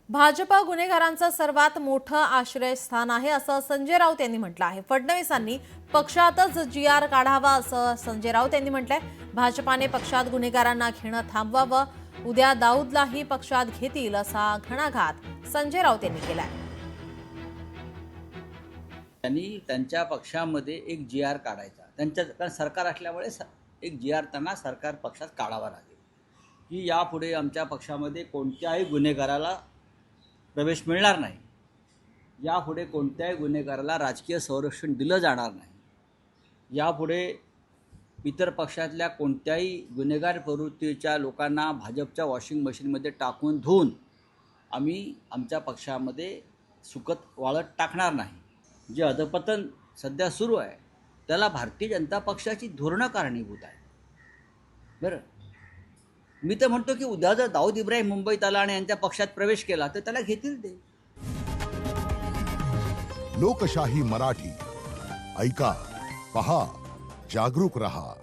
भाजपा गुन्हेगारांचं सर्वात मोठं आश्रयस्थान आहे असं संजय राऊत यांनी म्हटलं आहे। फडणवीसांनी पक्षातच जी.आर काढावा असं संजय राऊत यांनी म्हटलंय। भाजपाने पक्षात गुन्हेगारांना घेणं थांबवावं, उद्या दाऊदलाही पक्षात घेतील असा घणाघात संजय राऊत यांनी केलाय। त्यांनी त्यांच्या पक्षामध्ये एक जी.आर काढायचा, कारण सरकार असल्यामुळे एक जी.आर त्यांना सरकार पक्षात काढावा लागेल की यापुढे आमच्या पक्षामध्ये कोणत्याही गुन्हेगाराला प्रवेश मिळणार नाही, यापुढे कोणत्याही गुन्हेगाराला राजकीय संरक्षण दिलं जाणार नाही, यापुढे इतर पक्षातल्या कोणत्याही गुन्हेगार प्रवृत्तीच्या लोकांना भाजपच्या वॉशिंग मशीनमध्ये टाकून धुवून आम्ही आमच्या पक्षामध्ये सुकत वाळत टाकणार नाही। जे अधपतन सध्या सुरू आहे त्याला भारतीय जनता पक्षाची धोरणं कारणीभूत आहे। बरं, मी तर म्हणतो की उद्या जर दाऊद इब्राहिम मुंबईत आला आणि यांच्या पक्षात प्रवेश केला तर त्याला घेतील ते। लोकशाही मराठी ऐका, पहा, जागरूक रहा।